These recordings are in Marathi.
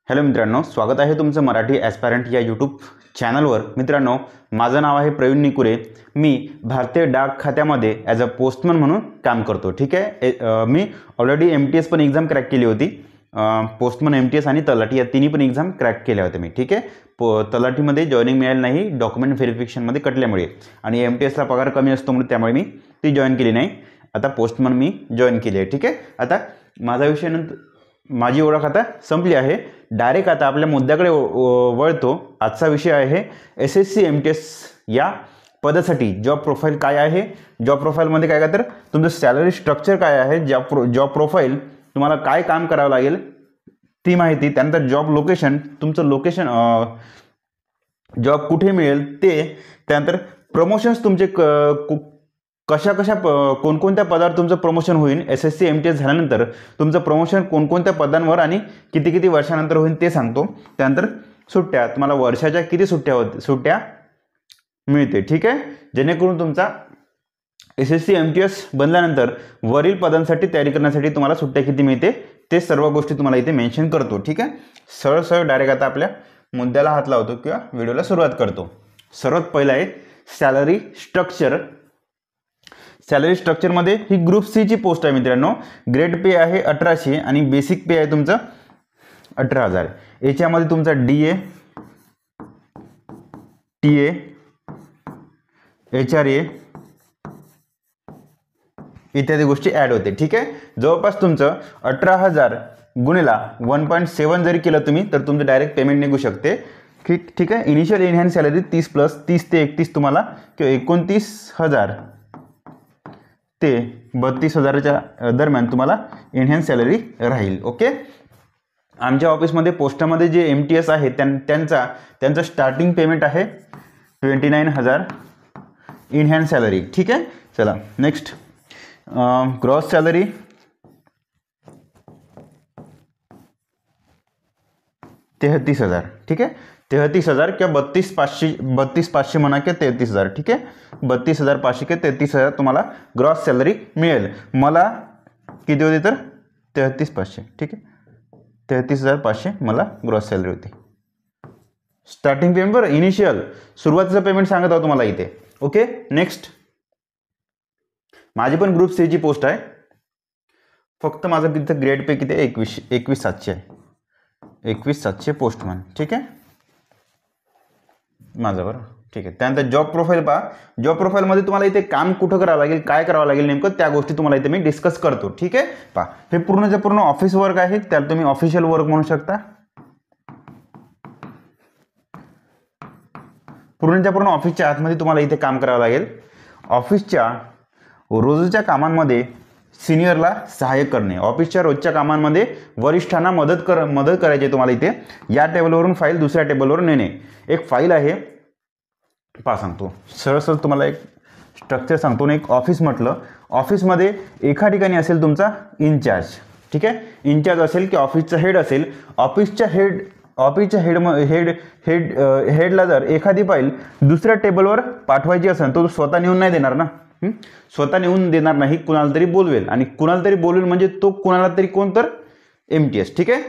हॅलो मित्रांनो, स्वागत आहे तुमचं मराठी ॲस्पायरंट या यूट्यूब चॅनलवर। मित्रांनो, माझं नाव आहे प्रवीण निकुरे। मी भारतीय डाक खात्यामध्ये ॲज अ पोस्टमन म्हणून काम करतो। ठीक आहे, मी ऑलरेडी MTS पण एक्झाम क्रॅक केली होती। पोस्टमन, MTS आणि तलाठी या तिन्ही पण एक्झाम क्रॅक केल्या होत्या मी। ठीक आहे, तलाठीमध्ये जॉईनिंग मिळाली नाही डॉक्युमेंट व्हेरिफिकेशनमध्ये कटल्यामुळे, आणि MTSला पगार कमी असतो म्हणून त्यामुळे मी ती जॉईन केली नाही। आता पोस्टमन मी जॉईन केली आहे। ठीक आहे, आता माझा विषय माझी ओळख आता संपली आहे। डायरेक्ट आता आपल्या मुद्द्याकडे वळतो। आजचा विषय आहे SSC MTS या पदासाठी जॉब प्रोफाईल काय आहे। जॉब प्रोफाईलमध्ये काय तर तुमचं सॅलरी स्ट्रक्चर काय आहे, जॉब प्रोफाईल तुम्हाला काय काम करावं लागेल ती माहिती, त्यानंतर जॉब लोकेशन, तुमचं लोकेशन जॉब कुठे मिळेल ते, त्यानंतर प्रमोशन्स तुमचे कशा कोणकोणत्या पदावर तुमचं प्रमोशन होईल। SSC MTS झाल्यानंतर तुमचं प्रमोशन कोणकोणत्या पदांवर आणि किती वर्षानंतर होईल ते सांगतो। त्यानंतर सुट्ट्या, तुम्हाला वर्षाच्या किती सुट्ट्या मिळते। ठीक आहे, जेणेकरून तुमचा SSC MTS बनल्यानंतर वरील पदांसाठी तयारी करण्यासाठी तुम्हाला सुट्ट्या किती मिळते ते सर्व गोष्टी तुम्हाला इथे मेन्शन करतो। ठीक आहे, सरळ डायरेक्ट आता आपल्या मुद्द्याला हात लावतो किंवा व्हिडिओला सुरुवात करतो। सर्वात पहिला आहे सॅलरी स्ट्रक्चर। सॅलरी स्ट्रक्चरमध्ये ही ग्रुप C ची पोस्ट आहे मित्रांनो। ग्रेड पे आहे 1800 आणि बेसिक पे आहे तुमचं 18,000। याच्यामध्ये तुमचा DA, TA, HRA इत्यादी गोष्टी ॲड होते। ठीक आहे, जवळपास तुमचं 18,000 गुणिला 1.7 जरी केलं तुम्ही तर तुमचं डायरेक्ट पेमेंट निघू शकते। ठीक आहे, इनिशियल इनहँड सॅलरी 30 प्लस 30 ते 31 तुम्हाला किंवा 29,000 ते 32,000च्या दरम्यान तुम्हाला इनहँड सॅलरी राहील। ओके, आमच्या ऑफिसमध्ये पोस्टामध्ये जे MTS आहे त्यांचा स्टार्टिंग पेमेंट आहे 29,000 इनहँड सॅलरी। ठीक आहे, चला नेक्स्ट, ग्रॉस सॅलरी 33,000। ठीक आहे, 33,000 किंवा 32,500 म्हणा किंवा 33,000। ठीक आहे, 32,500 किंवा 33,000 तुम्हाला ग्रॉस सॅलरी मिळेल। मला किती होती तर 33,500। ठीक आहे, 33,500 मला ग्रॉस सॅलरी होती। स्टार्टिंग पेमेंट बरं, इनिशियल सुरुवातीचं पेमेंट सांगत आहोत तुम्हाला इथे। ओके, नेक्स्ट, माझी पण ग्रुप C ची पोस्ट आहे। फक्त माझं तिथं ग्रेड पे किती आहे 21,700 आहे। 21,700 पोस्टमन। ठीक आहे माझं, बरं ठीक आहे। त्यानंतर जॉब प्रोफाईल पहा। जॉब प्रोफाईलमध्ये तुम्हाला इथे काम कुठं करावं लागेल, काय करावं लागेल नेमकं त्या गोष्टी तुम्हाला इथे मी डिस्कस करतो। ठीक आहे, पहा हे पूर्णच्या पूर्ण ऑफिस वर्क आहे, त्याला तुम्ही ऑफिशियल वर्क म्हणू शकता। पूर्णच्या पूर्ण ऑफिसच्या आतमध्ये तुम्हाला इथे काम करावं लागेल। ऑफिसच्या रोजच्या कामांमध्ये सिनियरला सहाय्य करणे, ऑफिसच्या रोजच्या कामांमध्ये वरिष्ठांना मदत करायची तुम्हाला इथे। या टेबलवरून फाईल दुसऱ्या टेबलवर नेणे। एक फाईल आहे पहा, सांगतो सरळ तुम्हाला एक स्ट्रक्चर सांगतो ना। एक ऑफिस म्हटलं, ऑफिसमध्ये एका ठिकाणी असेल तुमचा इन्चार्ज। ठीक आहे, इन्चार्ज असेल की ऑफिसचा हेड असेल। ऑफिसच्या हेडला जर एखादी फाईल दुसऱ्या टेबलवर पाठवायची असेल तो स्वतः नेऊन नाही देणार ना, स्वतः नेऊन देणार नाही, कुणाला तरी बोलवेल। आणि कुणाला तरी बोलवेल म्हणजे तो कुणाला तरी कोण तर MTS। ठीक आहे,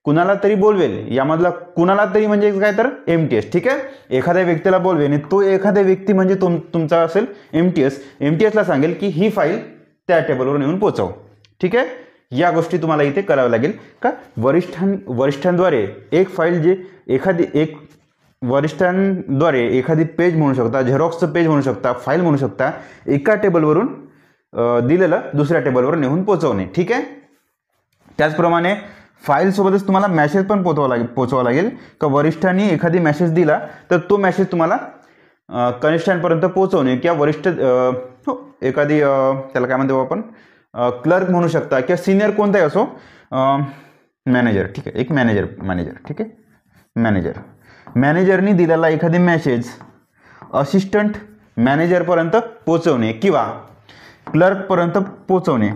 कुणाला तरी बोलवेल, यामधला कुणाला तरी म्हणजे काय तर MTS। ठीक आहे, एखाद्या व्यक्तीला बोलवेल आणि तो एखाद्या व्यक्ती म्हणजे तुमचा असेल MTSला सांगेल की ही फाईल त्या टेबलवर नेऊन पोहोचव। ठीक आहे, या गोष्टी तुम्हाला इथे कराव्या लागेल का वरिष्ठांद्वारे एक फाईल वरिष्ठांद्वारे एखादी पेज म्हणू शकता, झेरॉक्सचं पेज म्हणू शकता, फाईल म्हणू शकता, एका टेबलवरून दिलेलं दुसऱ्या टेबलवर नेऊन पोहोचवणे। ठीक आहे, त्याचप्रमाणे फाईलसोबतच तुम्हाला मेसेज पण पोचवावा लागेल का वरिष्ठांनी एखादी मेसेज दिला तर तो मेसेज तुम्हाला कनिष्ठांपर्यंत पोहोचवणे, किंवा वरिष्ठ एखादी त्याला काय म्हणतो आपण क्लर्क म्हणू शकता किंवा सिनियर कोणताही असो, मॅनेजर। ठीक आहे, एक मॅनेजर ठीक आहे, मॅनेजरनी दिलेला एखादी मेसेज असिस्टंट मॅनेजरपर्यंत पोहोचवणे किंवा क्लर्कपर्यंत पोहोचवणे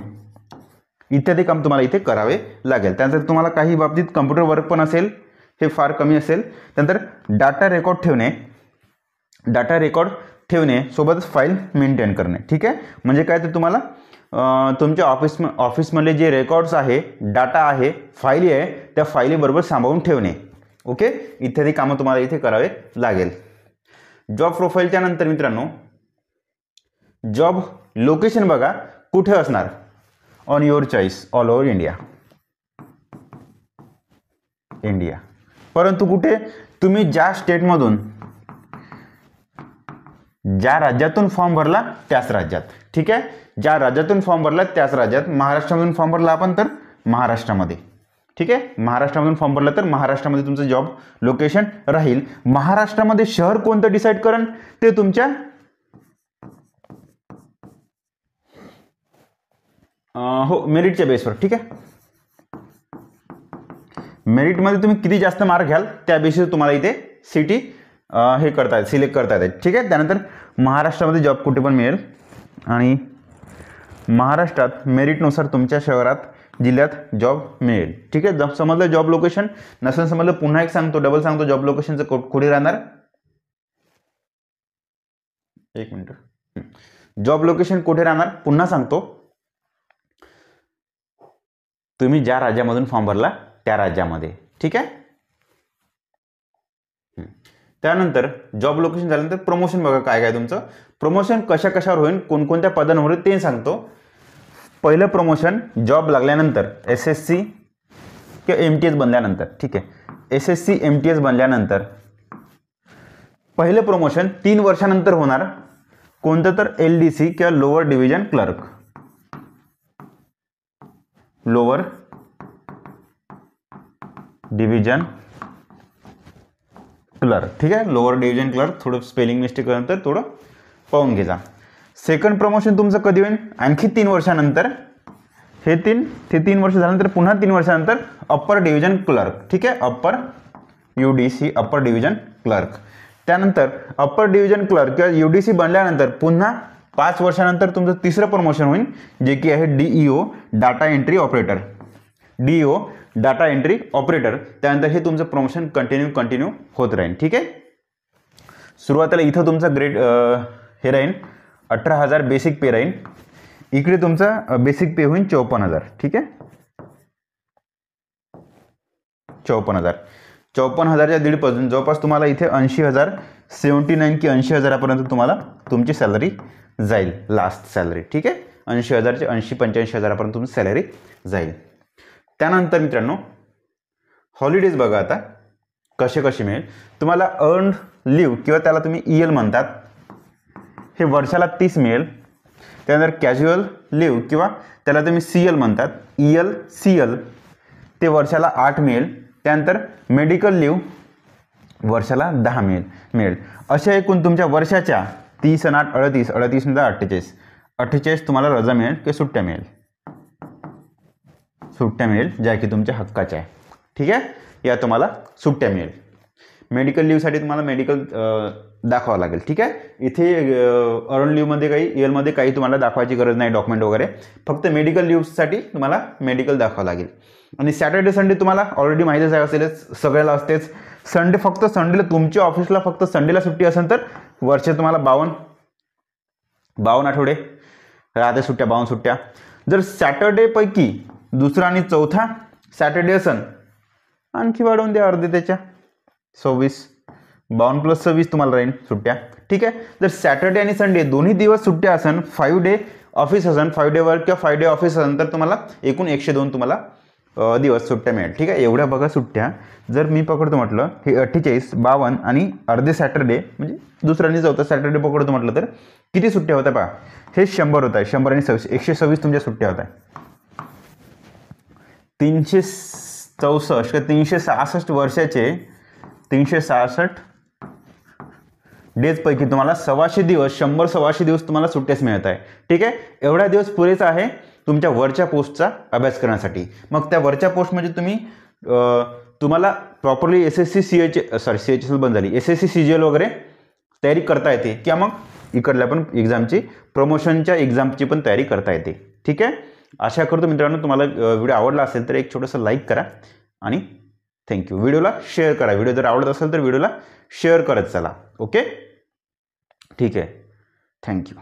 इत्यादी काम तुम्हाला इथे करावे लागेल। त्यानंतर तुम्हाला काही बाबतीत कम्प्युटर वर्क पण असेल, हे फार कमी असेल। त्यानंतर डाटा रेकॉर्ड ठेवणे सोबतच फाईल मेंटेन करणे। ठीक आहे, म्हणजे काय तर तुम्हाला तुमच्या ऑफिसमधले जे रेकॉर्ड्स आहे, डाटा आहे, फाईली आहे, त्या फाईलीबरोबर सांभाळून ठेवणे. ओके, इत्यादी कामं तुम्हाला इथे करावे लागेल. जॉब प्रोफाईलच्या नंतर मित्रांनो जॉब लोकेशन बघा कुठे असणार, on your choice, all over India. परंतु कुठे, तुम्ही ज्या स्टेटमधून ज्या राज्यातून फॉर्म भरला त्याच राज्यात. ठीक आहे, ज्या राज्यातून फॉर्म भरला त्याच राज्यात. महाराष्ट्रामधून फॉर्म भरला आपण तर महाराष्ट्रामध्ये. ठीक आहे, महाराष्ट्रामधून फॉर्म भरला तर महाराष्ट्रामध्ये तुमचं जॉब लोकेशन राहील. महाराष्ट्रामध्ये शहर कोणतं डिसाईड करण ते तुमच्या मेरिटच्या बेसवर. ठीक आहे, मेरिटमध्ये तुम्ही किती जास्त मार्क घ्याल त्या बेसिस तुम्हाला इथे सिटी हे करता येईल, सिलेक्ट करता येते. ठीक आहे, त्यानंतर महाराष्ट्रामध्ये जॉब कुठे पण मिळेल आणि महाराष्ट्रात मेरिटनुसार तुमच्या शहरात, जिल्ह्यात जॉब मिळेल. ठीक आहे, जॉब समजलं, जॉब लोकेशन नसेल समजलं पुन्हा एक सांगतो, डबल सांगतो. जॉब लोकेशनचं कुठे राहणार, एक मिनिट, जॉब लोकेशन कुठे राहणार पुन्हा सांगतो. तुम्ही ज्या राज्यामधून फॉर्म भरला त्या राज्यामध्ये. ठीक आहे, त्यानंतर जॉब लोकेशन झाल्यानंतर प्रमोशन बघा काय काय तुमचं प्रमोशन कशा कशावर होईल, कोणकोणत्या पदांवर ते सांगतो. पहिलं प्रमोशन जॉब लागल्यानंतर, SSC किंवा MTS बनल्यानंतर. ठीक आहे, SSC MTS बनल्यानंतर पहिलं प्रमोशन 3 वर्षानंतर होणार. कोणतं तर LDC किंवा lower division clerk. Lower division clerk. ठीक आहे, लोअर डिव्हिजन क्लर्क. थोडं स्पेलिंग मिस्टेक नंतर थोडं पाहून घ्या. सेकंड प्रमोशन तुमचं कधी होईल, आणखी 3 वर्षानंतर. हे 3 वर्ष झाल्यानंतर पुन्हा 3 वर्षानंतर अप्पर डिव्हिजन क्लर्क. ठीक आहे, upper UDC, upper division clerk. त्यानंतर अप्पर डिव्हिजन क्लर्क किंवा UDC बनल्यानंतर पुन्हा 5 वर्षानंतर तुमचं तिसरं प्रमोशन होईल, जे की आहे DEO, data entry operator. DEO, data entry operator. त्यानंतर हे तुमचं प्रमोशन कंटिन्यू होत राहील. ठीक आहे, सुरुवातीला इथं तुमचं ग्रेड हे राहील 18,000 बेसिक पे राहील. इकडे तुमचा बेसिक पे होईल 54,000. ठीक आहे, 54,000. 54,000च्या दीडपासून जवळपास तुम्हाला इथे 80,000, 79 की 80,000पर्यंत तुम्हाला तुमची सॅलरी जाईल, लास्ट सॅलरी. ठीक आहे, 80,000 ते 80-85,000पर्यंत तुमची सॅलरी जाईल. त्यानंतर मित्रांनो हॉलिडेज बघा आता कसे मिळेल तुम्हाला. अर्न लिव्ह किंवा त्याला तुम्ही EL म्हणतात, हे वर्षाला 30 मिळेल. त्यानंतर कॅज्युअल लिव्ह किंवा त्याला तुम्ही CL म्हणतात, CL ते वर्षाला 8 मिळेल. त्यानंतर मेडिकल लिव्ह वर्षाला 10 मिळेल. अशा एकूण तुमच्या वर्षाच्या 30 आणि 8 38, 38 आणि 48 तुम्हाला रजा मिळेल किंवा सुट्ट्या मिळेल ज्या की तुमच्या हक्काच्या आहे. ठीक आहे, या तुम्हाला सुट्ट्या मिळेल. मेडिकल लिव्हसाठी तुम्हाला मेडिकल दाखवावं लागेल. ठीक आहे, इथे अर्न लिव्हमध्ये काही ELमध्ये काही तुम्हाला दाखवायची गरज नाही, डॉक्युमेंट वगैरे. फक्त मेडिकल लिव्हसाठी तुम्हाला मेडिकल दाखवावं लागेल. आणि सॅटर्डे संडे तुम्हाला ऑलरेडी माहितीच असेलच, सगळ्याला असतेच. संडे फक्त संडेला तुमच्या ऑफिसला फक्त संडेला सुट्टी असेल तर वर्ष तुम्हाला 52 आठवडे राहते सुट्ट्या, 52 सुट्ट्या. जर सॅटर्डेपैकी दुसरा आणि चौथा सॅटर्डे असेल आणखी वाढवून द्या अर्धे, त्याच्या 26, 52 + 26 तुम्हाला राहील सुट्ट्या. ठीक आहे, जर सॅटर्डे आणि संडे दोन्ही दिवस सुट्ट्या असेल, 5 डे ऑफिस असेल, 5 डे वर्क किंवा 5 डे ऑफिस असेल तर तुम्हाला एकूण 102 तुम्हाला दिवस सुट्ट्या मिळेल. ठीक आहे, एवढ्या बघा सुट्ट्या. जर मी पकडतो म्हटलं हे 48, 52 आणि अर्धे सॅटर्डे म्हणजे दुसरा आणि चौथा सॅटर्डे पकडतो म्हटलं तर किती सुट्ट्या होत्या पहा, हे 100 होत आहे. 100 आणि 26, 126 तुमच्या सुट्ट्या होत आहे. 364 किंवा 366 वर्षाचे 366 डेजपैकी तुम्हाला 125 दिवस, 100-125 दिवस तुम्हाला सुट्ट्याच मिळत आहे. ठीक आहे, एवढा दिवस पुरेसा आहे तुमच्या वरच्या पोस्टचा अभ्यास करण्यासाठी. मग त्या वरच्या पोस्ट म्हणजे तुम्हाला प्रॉपरली CHSL बंद झाली, SSC CGL वगैरे तयारी करता येते किंवा मग इकडल्या पण एक्झामची, प्रमोशनच्या एक्झामची पण तयारी करता येते. ठीक आहे, आशा करतो मित्रांनो तुम्हाला व्हिडिओ आवडला असेल तर एक छोटंसं लाईक करा आणि थँक्यू. व्हिडिओला शेअर करा. व्हिडिओ जर आवडत असेल तर व्हिडिओला शेअर करत चला. ओके, ठीक आहे, थँक्यू.